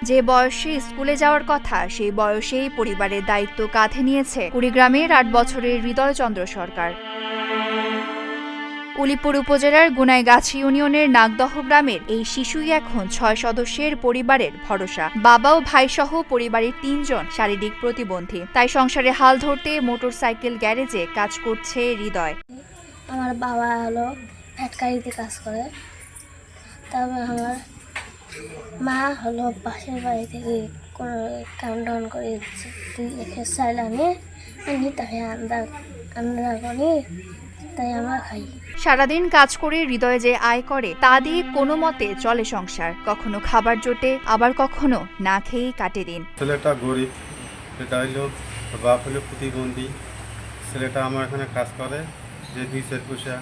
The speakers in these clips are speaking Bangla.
যে বয়সে স্কুলে যাওয়ার কথা সেই বয়সেই পরিবারের দায়িত্ব কাঁধে নিয়েছে কুড়িগ্রামের ৮ বছরের হৃদয় চন্দ্র সরকার। উলিপুর উপজেলার গুনাইগাছি ইউনিয়নের নাগদহ গ্রামের এই শিশুই এখন ৬ সদস্যের পরিবারের ভরসা। বাবা ও ভাইসহ পরিবারের ৩ জন শারীরিক প্রতিবন্ধী, তাই সংসারে হাল ধরতে মোটরসাইকেল গ্যারেজে কাজ করছে হৃদয়। আমার বাবা হলো ফ্যাক্টরিতে কাজ করে, তবে আমার মা হলো পাশের বাড়ি থেকে কোনো কাম ডাউন করে রেখে চাইল আনি তাই আন্দাজ করি, তাই আমরা খাই। সারাদিন কাজ করে হৃদয় যে আয় করে তা দিয়ে কোনো মতে চলে সংসার। কখনো খাবার জোটে, আবার কখনো না খেয়েই কাটে দিন। ছেলেটা গরিব, সেটা হইলো বাপ হলো প্রতিবন্ধী। ছেলেটা আমার এখানে কাজ করে, যে 2-4 পয়সা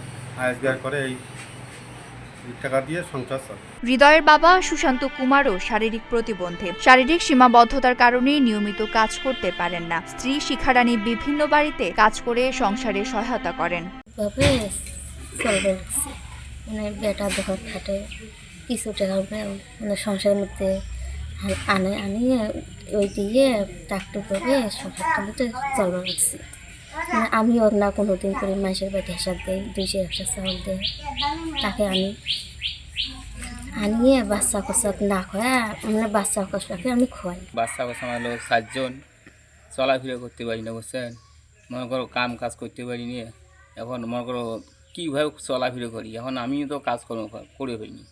আয়গার করে, এই টাকা দিয়ে সংসার চলে। হৃদয়ের বাবা সুশান্ত কুমারও শারীরিক প্রতিবন্ধী। শারীরিক সীমাবদ্ধতার কারণে নিয়মিত কাজ করতে পারেন না। স্ত্রী শিখারানী বিভিন্ন বাড়িতে কাজ করে সংসারে সহায়তা করেন। বেটা দোকান খাটে কিছু টাকা সংসারের মধ্যে আনিয়ে ওই দিয়ে ট্রাক্টর করে সংসারটা মধ্যে চলবার রাখছি। আমিও না কোনো দিন করে মাসের বাড়ি হিসাব দেয়, 200 চাউল দেয়, তাকে আনিয়ে বাচ্চা কষাক না খাওয়া বাচ্চা কষাকে আমি খোয়াই। বাচ্চা কষা আমার হলো 7 জন, চলাফেরা করতে পারি না, বুঝছেন? মনে করো কাম কাজ করতে পারি না। এখন মনে করো কীভাবে চলাফেরা করি, এখন আমিও তো কাজকর্ম করে পাইনি,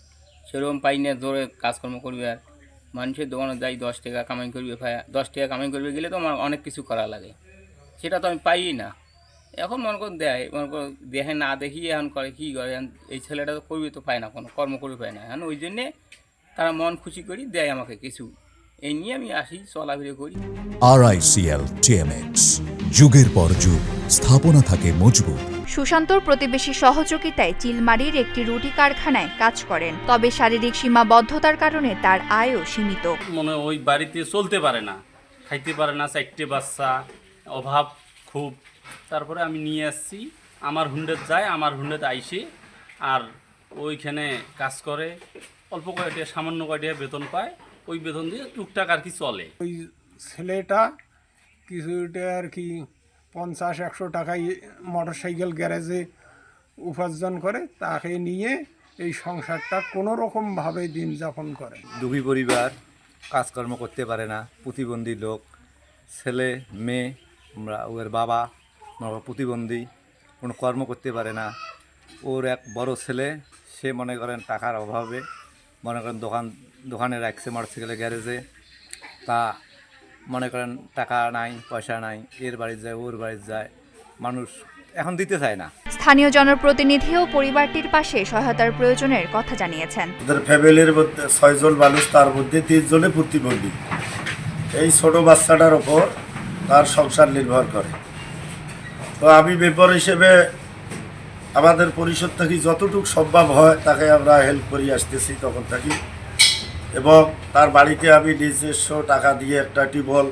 সেরকম পাই না জোরে কাজকর্ম করবে। আর মানুষের দোকানে যাই 10 টাকা কামাই করবে, 10 টাকা কামাই করবে গেলে তো আমার অনেক কিছু করা লাগে, সেটা তো আমি পাই না। এখন মনে করো দেয়, মনে করো দেখে না দেখি এখন করে কী করে, এই ছেলেটা তো করবে তো পায় না, কোনো কর্ম করবে পায় না। এখন ওই জন্যে তারা মন খুশি করি দেয় আমাকে কিছু, এই নিয়ে আমি আসি চলাফেরা করি। RICL TMX, যুগের পর যুগ স্থাপনা থাকে মজবুত। সুশান্তর প্রতিবেশী সহযোগিতায় চিলমারির একটি রুটি কারখানায় কাজ করেন, তবে শারীরিক সীমাবদ্ধতার কারণে তার আয়ও সীমিত। মনে ওই বাড়িতে চলতে পারে না, খাইতে পারে না, 4টে বাচ্চা, অভাব খুব। তারপরে আমি নিয়ে আসছি, আমার হুন্ডেত যায়, আমার হুন্ডেত আইসে আর ওইখানে কাজ করে, অল্প কয়টা সামান্য কয়টা বেতন পায়, ওই বেতন দিয়ে টুকটাক আর কি চলে। ওই ছেলেটা কিছুটা আর কি 50-100 টাকায় মোটরসাইকেল গ্যারেজে উপার্জন করে, তাকে নিয়ে এই সংসারটা কোনো রকমভাবে দিন যাপন করে। দুঃখী পরিবার, কাজকর্ম করতে পারে না, প্রতিবন্ধী লোক, ছেলে মেয়ে, আমরা ওর বাবা প্রতিবন্ধী, কোনো কর্ম করতে পারে না। ওর এক বড় ছেলে, সে মনে করেন টাকার অভাবে মনে করেন দোকানে রাখছে মোটরসাইকেলের গ্যারেজে, তা মনে করেন টাকা নাই, পয়সা নাই, এর বাড়ি যায় ওর বাড়ি যায়, মানুষ এখন দিতে চায় না। স্থানীয় জনপ্রতিনিধিও পরিবারটির পাশে সহায়তার প্রয়োজনের কথা জানিয়েছেন। ওদের ফ্যামিলির মধ্যে 6 জন মানুষ, তার মধ্যে 3 জনে প্রতিবন্ধী। এই ছোট বাচ্চাটার ওপর তার সংসার নির্ভর করে। তো আমি মেম্বার হিসেবে আমাদের পরিষদ থেকে যতটুকু সম্ভব হয় তাকে আমরা হেল্প করি আসতেছি তখন থাকি, এবং তার বাড়িতে আমি নিজস্ব টাকা দিয়ে একটা টিউবওয়েল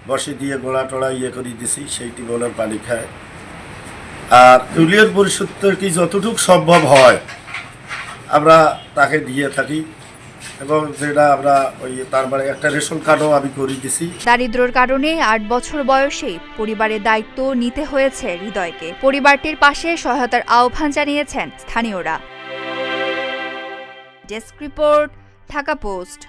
বসে দিয়ে গোড়া টোড়া করে দিছি, সেই টিউবওয়েলের পানি খায়। আর ইউনিয়ন পরিষদ থেকে যতটুকু সম্ভব হয় আমরা তাকে দিয়ে থাকি, এবং যেটা আমরা ওই তার মানে একটা রেশন কার্ডও আমি করে দিছি। দারিদ্র্যের কারণে 8 বছর বয়সেই পরিবারের দায়িত্ব নিতে হয়েছে হৃদয়কে। পরিবারটির পাশে সহায়তার আহ্বান জানিয়েছেন স্থানীয়রা। Desk report, Dhaka post.